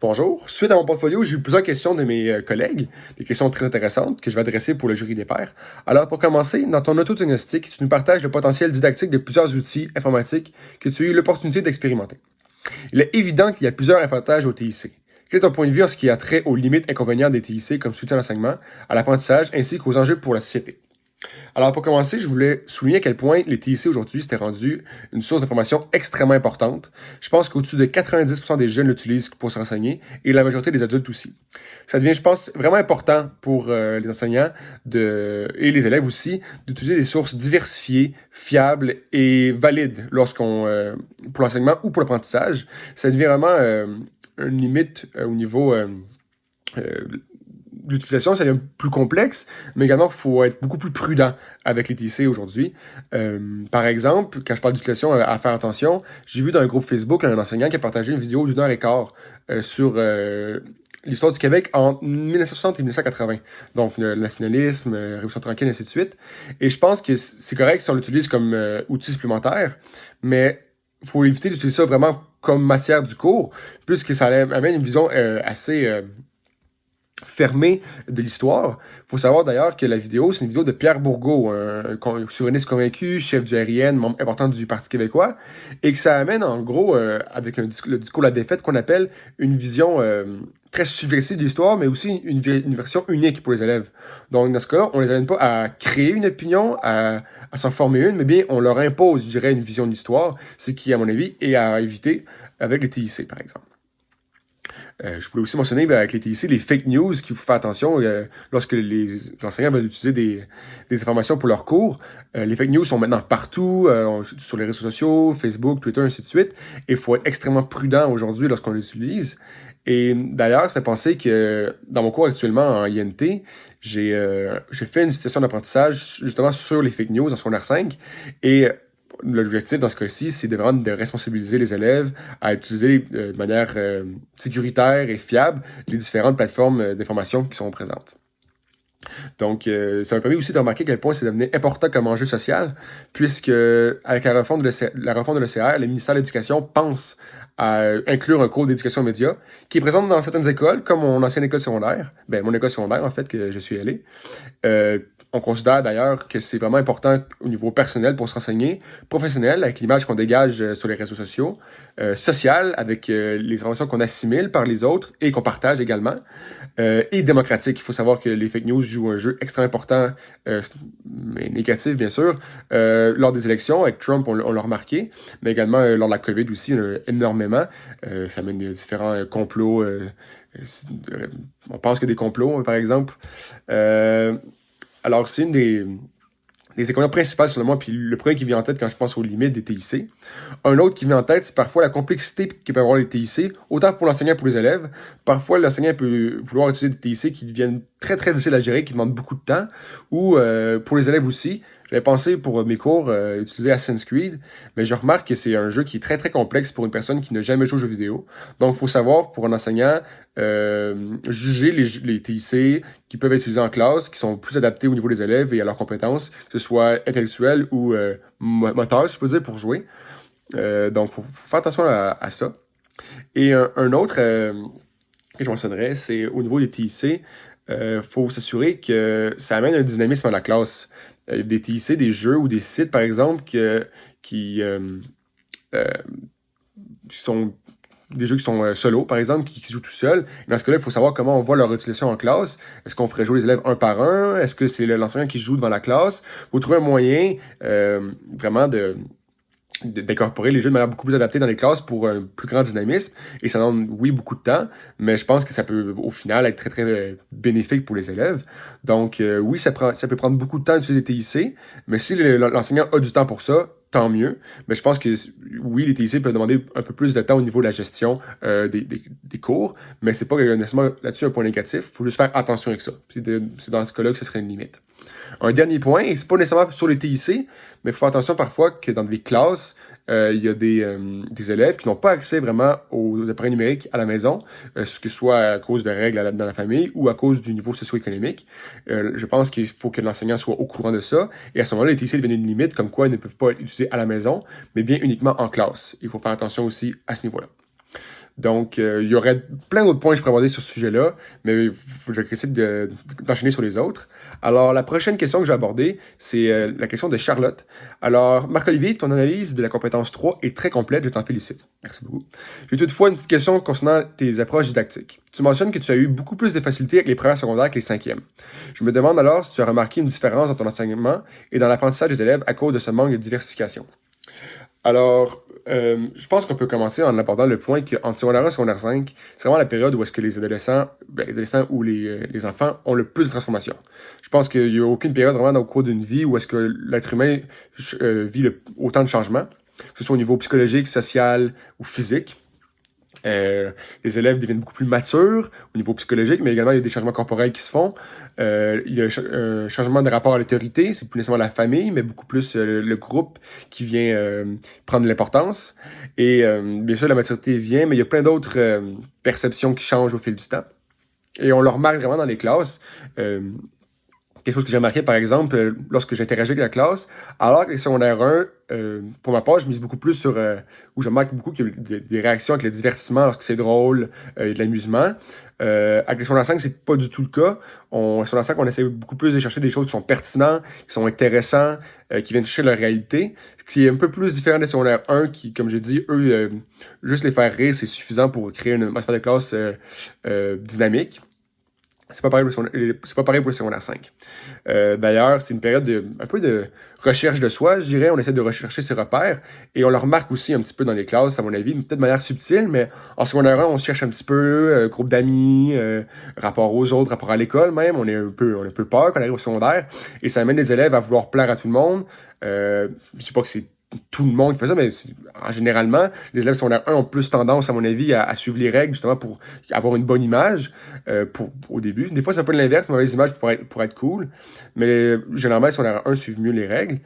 Bonjour. Suite à mon portfolio, j'ai eu plusieurs questions de mes collègues, des questions très intéressantes que je vais adresser pour le jury des pairs. Alors, pour commencer, dans ton autodiagnostic, tu nous partages le potentiel didactique de plusieurs outils informatiques que tu as eu l'opportunité d'expérimenter. Il est évident qu'il y a plusieurs avantages au TIC. Quel est ton point de vue en ce qui a trait aux limites inconvénients des TIC comme soutien à l'enseignement, à l'apprentissage ainsi qu'aux enjeux pour la société? Alors, pour commencer, je voulais souligner à quel point les TIC aujourd'hui s'était rendu une source d'information extrêmement importante. Je pense qu'au-dessus de 90% des jeunes l'utilisent pour se renseigner et la majorité des adultes aussi. Ça devient, je pense, vraiment important pour les enseignants et les élèves aussi d'utiliser des sources diversifiées, fiables et valides pour l'enseignement ou pour l'apprentissage. Ça devient vraiment une limite au niveau euh, l'utilisation, ça devient plus complexe, mais également, il faut être beaucoup plus prudent avec les TIC aujourd'hui. Par exemple, quand je parle d'utilisation à faire attention, j'ai vu dans un groupe Facebook un enseignant qui a partagé une vidéo d'une heure et quart sur l'histoire du Québec en 1960 et 1980. Donc, le nationalisme, Révolution tranquille, ainsi de suite. Et je pense que c'est correct si on l'utilise comme outil supplémentaire, mais il faut éviter d'utiliser ça vraiment comme matière du cours, puisque ça amène une vision assez fermée de l'histoire. Il faut savoir d'ailleurs que la vidéo, c'est une vidéo de Pierre Bourgault, un souverainiste convaincu, chef du RIN, membre important du Parti québécois, et que ça amène en gros, avec le discours de la défaite, qu'on appelle une vision très subversive de l'histoire, mais aussi une version unique pour les élèves. Donc dans ce cas-là, on les amène pas à créer une opinion, à s'en former une, mais bien on leur impose, je dirais, une vision de l'histoire, ce qui, à mon avis, est à éviter avec les TIC, par exemple. Je voulais aussi mentionner avec les TIC, les fake news, qu'il faut faire attention lorsque les enseignants veulent utiliser des informations pour leurs cours. Les fake news sont maintenant partout, sur les réseaux sociaux, Facebook, Twitter, ainsi de suite. Et il faut être extrêmement prudent aujourd'hui lorsqu'on les utilise. Et d'ailleurs, ça fait penser que dans mon cours actuellement en INT, j'ai fait une situation d'apprentissage justement sur les fake news en secondaire 5. Et l'objectif dans ce cas-ci, c'est vraiment de responsabiliser les élèves à utiliser de manière sécuritaire et fiable les différentes plateformes d'information qui sont présentes. Donc, ça m'a permis aussi de remarquer à quel point c'est devenu important comme enjeu social, puisque avec la refonte de l'ECR, le ministère de l'Éducation pense à inclure un cours d'éducation média qui est présent dans certaines écoles, comme mon ancienne école secondaire, mon école secondaire en fait, que je suis allé. Euh, on considère d'ailleurs que c'est vraiment important au niveau personnel pour se renseigner, professionnel avec l'image qu'on dégage sur les réseaux sociaux, social avec les informations qu'on assimile par les autres et qu'on partage également, et démocratique. Il faut savoir que les fake news jouent un jeu extrêmement important, mais négatif bien sûr, lors des élections. Avec Trump, on l'a remarqué, mais également lors de la COVID aussi, énormément. Ça mène des différents complots. On pense que des complots, par exemple. Alors, c'est une des équations principales selon moi, puis le premier qui vient en tête quand je pense aux limites des TIC. Un autre qui vient en tête, c'est parfois la complexité que peuvent avoir les TIC, autant pour l'enseignant que pour les élèves. Parfois, l'enseignant peut vouloir utiliser des TIC qui deviennent très très difficiles à gérer, qui demandent beaucoup de temps, ou pour les élèves aussi. J'avais pensé pour mes cours utiliser Assassin's Creed, mais je remarque que c'est un jeu qui est très très complexe pour une personne qui n'a jamais joué aux jeux vidéo. Donc, il faut savoir, pour un enseignant, juger les TIC qui peuvent être utilisés en classe, qui sont plus adaptés au niveau des élèves et à leurs compétences, que ce soit intellectuelles ou moteurs, je peux dire, pour jouer. Donc, il faut faire attention à ça. Et un autre que je mentionnerais, c'est au niveau des TIC, faut s'assurer que ça amène un dynamisme à la classe. Des TIC, des jeux ou des sites, par exemple, euh, qui sont des jeux qui sont solo, par exemple, qui se jouent tout seuls. Dans ce cas-là, il faut savoir comment on voit leur utilisation en classe. Est-ce qu'on ferait jouer les élèves un par un? Est-ce que c'est l'enseignant qui joue devant la classe? Il faut trouver un moyen vraiment d'incorporer les jeux de manière beaucoup plus adaptée dans les classes pour un plus grand dynamisme. Et ça demande, oui, beaucoup de temps, mais je pense que ça peut, au final, être très, très bénéfique pour les élèves. Donc, oui, ça peut prendre beaucoup de temps d'utiliser des TIC, mais si l'enseignant a du temps pour ça, tant mieux. Mais je pense que, oui, les TIC peuvent demander un peu plus de temps au niveau de la gestion des cours, mais c'est pas nécessairement là-dessus un point négatif. Il faut juste faire attention avec ça. C'est dans ce cas-là que ce serait une limite. Un dernier point, et c'est pas nécessairement sur les TIC, mais il faut faire attention parfois que dans des classes, il y a des élèves qui n'ont pas accès vraiment aux appareils numériques à la maison, ce que ce soit à cause de règles dans la famille ou à cause du niveau socio-économique. Je pense qu'il faut que l'enseignant soit au courant de ça, et à ce moment-là, les TIC deviennent une limite, comme quoi ils ne peuvent pas être utilisés à la maison, mais bien uniquement en classe. Il faut faire attention aussi à ce niveau-là. Donc, il y aurait plein d'autres points que je pourrais aborder sur ce sujet-là, mais je vais essayer d'enchaîner sur les autres. Alors, la prochaine question que je vais aborder, c'est la question de Charlotte. Alors, Marc-Olivier, ton analyse de la compétence 3 est très complète, je t'en félicite. Merci beaucoup. J'ai toutefois une petite question concernant tes approches didactiques. Tu mentionnes que tu as eu beaucoup plus de facilité avec les premières secondaires que les cinquièmes. Je me demande alors si tu as remarqué une différence dans ton enseignement et dans l'apprentissage des élèves à cause de ce manque de diversification. Alors, je pense qu'on peut commencer en abordant le point qu'entre secondaire 1 et secondaire 5, c'est vraiment la période où est-ce que les adolescents ou les enfants ont le plus de transformation. Je pense qu'il n'y a aucune période vraiment au cours d'une vie où est-ce que l'être humain vit autant de changements, que ce soit au niveau psychologique, social ou physique. Les élèves deviennent beaucoup plus matures au niveau psychologique, mais également il y a des changements corporels qui se font. Il y a un changement de rapport à l'autorité, c'est plus nécessairement la famille, mais beaucoup plus le groupe qui vient prendre l'importance. Et bien sûr, la maturité vient, mais il y a plein d'autres perceptions qui changent au fil du temps. Et on le remarque vraiment dans les classes. Quelque chose que j'ai remarqué, par exemple, lorsque j'interagis avec la classe, alors que les secondaires 1, pour ma part, je mise beaucoup plus sur, où je remarque beaucoup qu'il y a des réactions avec le divertissement lorsque c'est drôle, et de l'amusement. Avec les secondaires 5, c'est pas du tout le cas. Secondaire 5, on essaie beaucoup plus de chercher des choses qui sont pertinentes, qui sont intéressantes, qui viennent chercher leur réalité. Ce qui est un peu plus différent des secondaires 1, qui, comme j'ai dit, eux, juste les faire rire, c'est suffisant pour créer une atmosphère de classe dynamique. C'est pas pareil pour le secondaire 5. D'ailleurs, c'est une période un peu de recherche de soi, je dirais. On essaie de rechercher ses repères. Et on le remarque aussi un petit peu dans les classes, à mon avis, peut-être de manière subtile, mais en secondaire 1, on se cherche un petit peu, groupe d'amis, rapport aux autres, rapport à l'école même. On a un peu peur quand on arrive au secondaire. Et ça amène les élèves à vouloir plaire à tout le monde. Je dis pas que c'est tout le monde qui fait ça, mais généralement, les élèves secondaire 1 ont plus tendance, à mon avis, à suivre les règles, justement, pour avoir une bonne image au début. Des fois, c'est un peu l'inverse, mauvaise image pour être cool, mais généralement, les secondaire 1 suivent mieux les règles,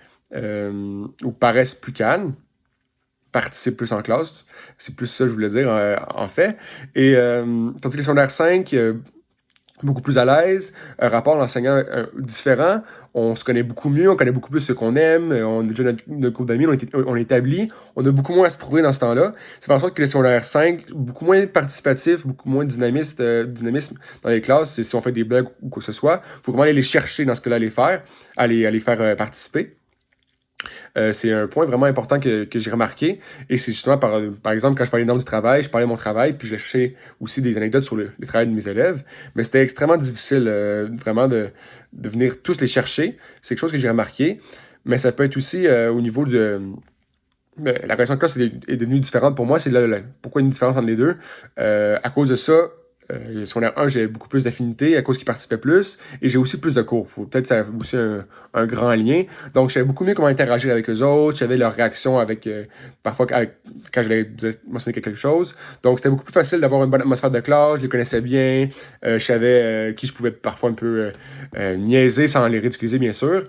ou paraissent plus calmes, participent plus en classe. C'est plus ça que je voulais dire, en fait. Et tandis que les secondaire 5, beaucoup plus à l'aise, un rapport d'enseignant différent, on se connaît beaucoup mieux, on connaît beaucoup plus ce qu'on aime, on a déjà notre groupe d'amis, on établit, on a beaucoup moins à se prouver dans ce temps-là. C'est par sorte que les secondaires 5, beaucoup moins participatifs, beaucoup moins dynamisme dans les classes, si on fait des blagues ou quoi que ce soit, il faut vraiment aller les chercher dans ce cas-là, à les faire participer. C'est un point vraiment important que j'ai remarqué. Et c'est justement, par exemple, quand je parlais des normes du travail, je parlais de mon travail, puis je cherchais aussi des anecdotes sur le travail de mes élèves. Mais c'était extrêmement difficile, vraiment, de venir tous les chercher. C'est quelque chose que j'ai remarqué. Mais ça peut être aussi au niveau de... la relation de classe est devenue différente pour moi. C'est pourquoi une différence entre les deux. À cause de ça, secondaire 1, j'avais beaucoup plus d'affinité à cause qu'ils participaient plus et j'ai aussi plus de cours. Peut-être que ça a aussi un grand lien. Donc, je savais beaucoup mieux comment interagir avec eux autres. J'avais leur réaction parfois quand je leur mentionner quelque chose. Donc, c'était beaucoup plus facile d'avoir une bonne atmosphère de classe. Je les connaissais bien. Je savais qui je pouvais parfois un peu niaiser sans les ridiculiser, bien sûr,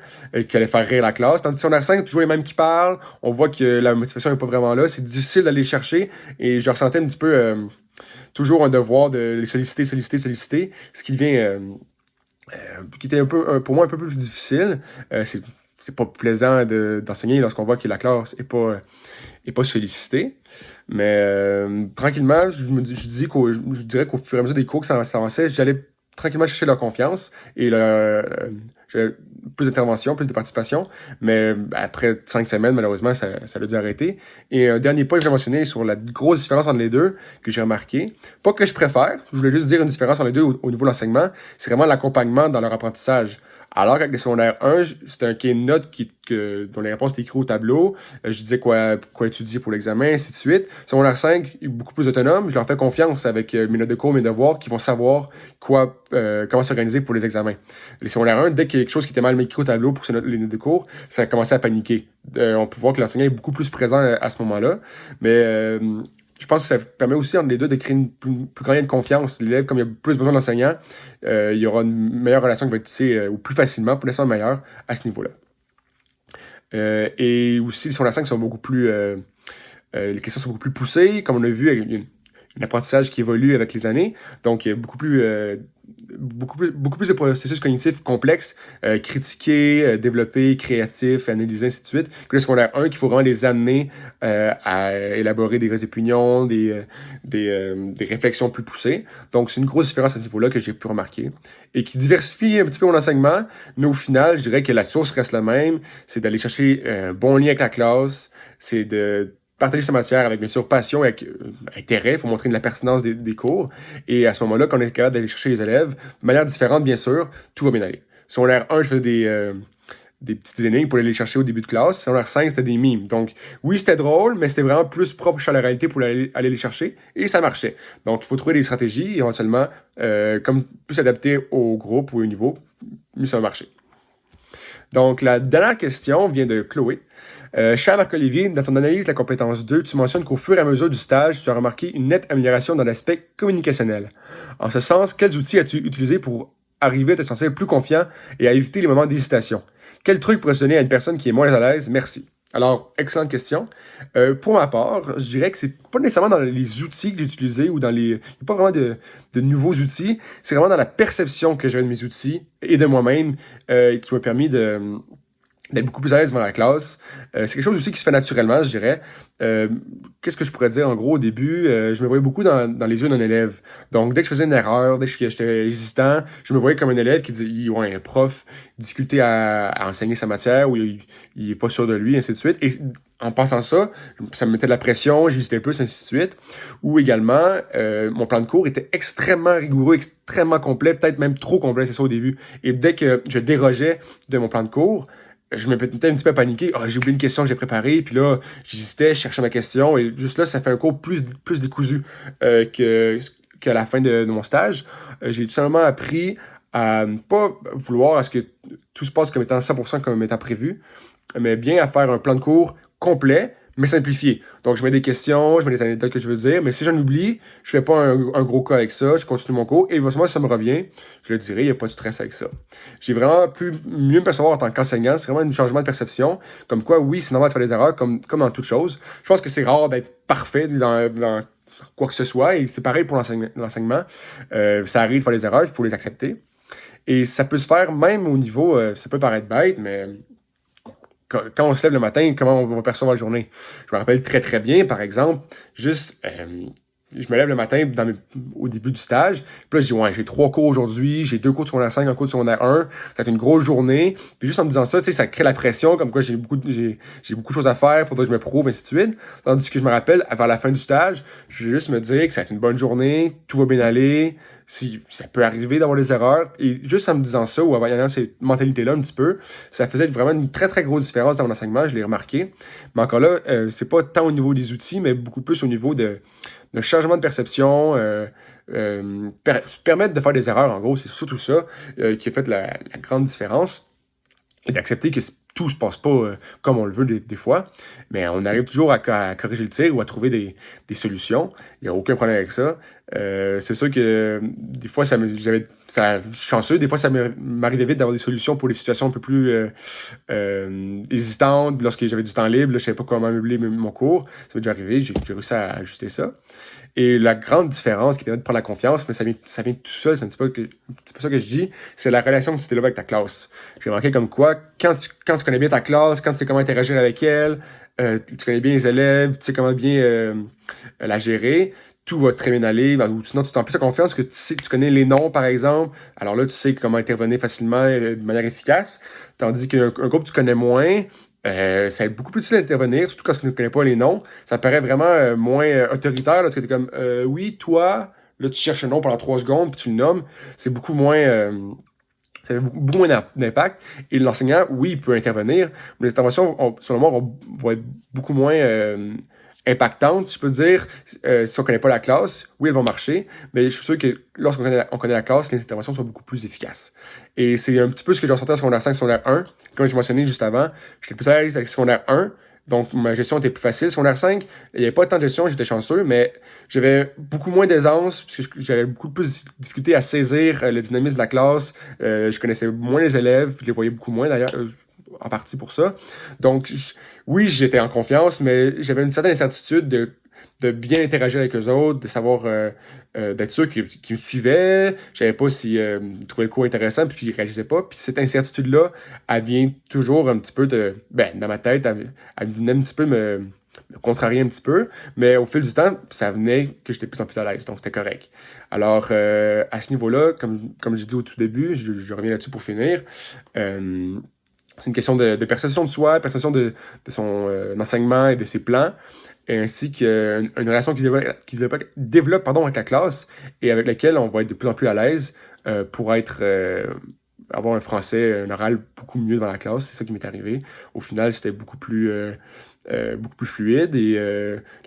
qui allait faire rire la classe. Tandis que secondaire 5, toujours les mêmes qui parlent. On voit que la motivation n'est pas vraiment là. C'est difficile d'aller les chercher et je ressentais un petit peu... toujours un devoir de les solliciter, ce qui devient, qui était pour moi un peu plus difficile. C'est pas plaisant d'enseigner lorsqu'on voit que la classe est pas sollicitée. Mais tranquillement, je dirais qu'au fur et à mesure des cours que ça avançait, j'allais tranquillement chercher leur confiance et j'avais plus d'intervention, plus de participation, mais après 5 semaines, malheureusement, ça a dû arrêter. Et un dernier point que je vais mentionner sur la grosse différence entre les deux, que j'ai remarqué, pas que je préfère, je voulais juste dire une différence entre les deux au niveau de l'enseignement, c'est vraiment l'accompagnement dans leur apprentissage. Alors qu'avec les secondaires 1, c'était un cahier de notes dont les réponses étaient écrites au tableau. Je disais quoi étudier pour l'examen, ainsi de suite. Secondaire 5, beaucoup plus autonome. Je leur fais confiance avec mes notes de cours, mes devoirs, qui vont savoir comment s'organiser pour les examens. Les secondaires 1, dès qu'il y a quelque chose qui était mal écrit au tableau pour les notes de cours, ça a commencé à paniquer. On peut voir que l'enseignant est beaucoup plus présent à ce moment-là. Mais je pense que ça permet aussi entre les deux de créer une plus grande lien de confiance. L'élève, comme il y a plus besoin d'enseignants, il y aura une meilleure relation qui va être tissée ou plus facilement, pour l'instant meilleure, à ce niveau-là. Et aussi, les secondaires 5 sont beaucoup plus... les questions sont beaucoup plus poussées. Comme on a vu, il y a un apprentissage qui évolue avec les années. Donc, il y a beaucoup plus beaucoup plus de processus cognitifs complexes, critiquer, développer, créatifs, analyser, ainsi de suite, que le secondaire 1, qu'il faut vraiment les amener à élaborer des opinions, des réflexions plus poussées. Donc, c'est une grosse différence à ce niveau-là que j'ai pu remarquer et qui diversifie un petit peu mon enseignement, mais au final, je dirais que la source reste la même, c'est d'aller chercher un bon lien avec la classe, c'est de partager sa matière avec, bien sûr, passion et avec intérêt. Il faut montrer de la pertinence des cours. Et à ce moment-là, quand on est capable d'aller chercher les élèves, de manière différente, bien sûr, tout va bien aller. Secondaire 1, je faisais des petites énigmes pour aller les chercher au début de classe. Secondaire 5, c'était des mimes. Donc, oui, c'était drôle, mais c'était vraiment plus propre à la réalité pour aller les chercher. Et ça marchait. Donc, il faut trouver des stratégies, éventuellement, comme plus adaptées au groupe ou au niveau, mieux ça va marcher. Donc, la dernière question vient de Chloé. Cher Marc-Olivier, dans ton analyse de la compétence 2, tu mentionnes qu'au fur et à mesure du stage, tu as remarqué une nette amélioration dans l'aspect communicationnel. En ce sens, quels outils as-tu utilisés pour arriver à te sentir plus confiant et à éviter les moments d'hésitation? Quel truc pourrais-tu donner à une personne qui est moins à l'aise? Merci. Alors, excellente question. Pour ma part, je dirais que c'est pas nécessairement dans les outils que j'ai utilisés ou dans les... Il n'y a pas vraiment de nouveaux outils. C'est vraiment dans la perception que j'avais de mes outils et de moi-même qui m'a permis d'être beaucoup plus à l'aise devant la classe. C'est quelque chose aussi qui se fait naturellement, je dirais. Qu'est-ce que je pourrais dire en gros au début? Je me voyais beaucoup dans les yeux d'un élève. Donc, dès que je faisais une erreur, dès que j'étais hésitant, je me voyais comme un élève qui dit, ouais, un prof, difficulté à enseigner sa matière, ou il est pas sûr de lui, ainsi de suite. Et en pensant ça me mettait de la pression, j'hésitais plus, ainsi de suite. Ou également, mon plan de cours était extrêmement rigoureux, extrêmement complet, peut-être même trop complet, c'est ça au début. Et dès que je dérogeais de mon plan de cours, je me mettais un petit peu à paniquer. Ah, j'ai oublié une question que j'ai préparée, puis là, j'hésitais, je cherchais ma question, et juste là, ça fait un cours plus décousu qu'à la fin de mon stage. J'ai tout simplement appris à ne pas vouloir à ce que tout se passe comme étant 100% comme étant prévu, mais bien à faire un plan de cours complet, mais simplifié. Donc, je mets des questions, je mets des anecdotes que je veux dire, mais si j'en oublie, je fais pas un gros cas avec ça, je continue mon cours, et éventuellement, si ça me revient, je le dirai, il n'y a pas de stress avec ça. J'ai vraiment mieux me percevoir en tant qu'enseignant, c'est vraiment un changement de perception, comme quoi, oui, c'est normal de faire des erreurs, comme dans toute chose. Je pense que c'est rare d'être parfait dans quoi que ce soit, et c'est pareil pour l'enseignement. Ça arrive de faire des erreurs, il faut les accepter. Et ça peut se faire même au niveau, ça peut paraître bête, mais quand on se lève le matin, comment on va percevoir la journée. Je me rappelle très très bien, par exemple, juste, je me lève le matin au début du stage, puis là je dis, ouais, j'ai 3 cours aujourd'hui, j'ai 2 cours de secondaire 5, un cours de secondaire 1, ça va être une grosse journée, puis juste en me disant ça, tu sais, ça crée la pression, comme quoi j'ai beaucoup de choses à faire, faudrait que je me prouve, ainsi de suite. Tandis que je me rappelle, vers la fin du stage, je vais juste me dire que ça va être une bonne journée, tout va bien aller, si ça peut arriver d'avoir des erreurs, et juste en me disant ça, ou en ayant cette mentalité-là un petit peu, ça faisait vraiment une très très grosse différence dans mon enseignement, je l'ai remarqué. Mais encore là, c'est pas tant au niveau des outils, mais beaucoup plus au niveau de changement de perception, permettre de faire des erreurs, en gros, c'est surtout ça qui a fait la grande différence, et d'accepter que tout se passe pas comme on le veut des fois, mais on arrive toujours à corriger le tir ou à trouver des solutions. Il n'y a aucun problème avec ça. C'est sûr que des fois, j'avais chanceux, des fois, ça m'arrivait vite d'avoir des solutions pour les situations un peu plus hésitantes, lorsque j'avais du temps libre, là, je savais pas comment meubler mon cours. Ça m'est déjà arrivé, j'ai réussi à ajuster ça. Et la grande différence qui permet de prendre la confiance, mais ça vient tout seul, c'est un petit peu ça que je dis, c'est la relation que tu développes avec ta classe. J'ai remarqué comme quoi, quand tu connais bien ta classe, quand tu sais comment interagir avec elle, tu connais bien les élèves, tu sais comment bien la gérer, tout va très bien aller, ou sinon tu t'en plus confiance que tu connais les noms, par exemple, alors là, tu sais comment intervenir facilement de manière efficace, tandis qu'un groupe que tu connais moins, ça va être beaucoup plus difficile d'intervenir, surtout quand tu ne connais pas les noms. Ça paraît vraiment moins autoritaire, parce que tu es comme, oui, toi, là, tu cherches un nom pendant 3 secondes, puis tu le nommes. C'est beaucoup moins, ça a beaucoup moins d'impact. Et l'enseignant, oui, il peut intervenir, mais les interventions, selon moi, vont être beaucoup moins impactantes, si je peux dire. Si on connaît pas la classe, oui, elles vont marcher, mais je suis sûr que lorsqu'on connaît la classe, les interventions sont beaucoup plus efficaces. Et c'est un petit peu ce que j'ai ressenti en secondaire 5, secondaire 1. Comme je mentionné juste avant, j'étais plus à l'aise avec secondaire 1, donc ma gestion était plus facile. Secondaire 5, il n'y avait pas tant de gestion, j'étais chanceux, mais j'avais beaucoup moins d'aisance, parce que j'avais beaucoup plus de difficulté à saisir le dynamisme de la classe. Je connaissais moins les élèves, je les voyais beaucoup moins d'ailleurs, en partie pour ça. Donc, oui, j'étais en confiance, mais j'avais une certaine incertitude de de bien interagir avec eux autres, de savoir d'être sûr qu'ils me suivaient. Je savais pas si ils trouvaient le cours intéressant puis qu'ils réagissaient pas. Puis cette incertitude-là, elle vient toujours un petit peu dans ma tête, elle venait un petit peu me contrarier un petit peu, mais au fil du temps, ça venait que j'étais de plus en plus à l'aise, donc c'était correct. Alors, à ce niveau-là, comme j'ai dit au tout début, je reviens là-dessus pour finir. euh, c'est une question de perception de soi, perception de son enseignement et de ses plans, ainsi qu'une relation qui se développe, pardon, avec la classe et avec laquelle on va être de plus en plus à l'aise pour avoir un français, un oral beaucoup mieux devant la classe. C'est ça qui m'est arrivé. Au final, c'était beaucoup plus fluide et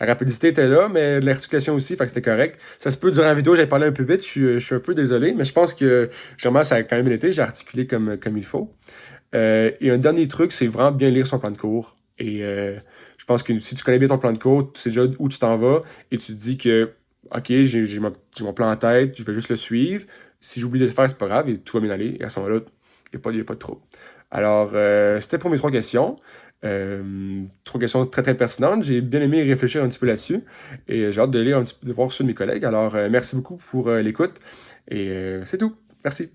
la rapidité était là, mais l'articulation aussi, fait que c'était correct. Ça se peut, durant la vidéo, j'ai parlé un peu vite, je suis un peu désolé, mais je pense que généralement, ça a quand même été, j'ai articulé comme il faut. Et un dernier truc, c'est vraiment bien lire son plan de cours. Et je pense que si tu connais bien ton plan de cours, tu sais déjà où tu t'en vas et tu te dis que, OK, j'ai mon plan en tête, je vais juste le suivre. Si j'oublie de le faire, c'est pas grave et tout va bien aller. Et à ce moment-là, il y a pas de trouble. Alors, c'était pour mes 3 questions. 3 questions très, très pertinentes. J'ai bien aimé réfléchir un petit peu là-dessus. Et j'ai hâte de lire un petit peu, de voir ceux de mes collègues. Alors, merci beaucoup pour l'écoute. Et c'est tout. Merci.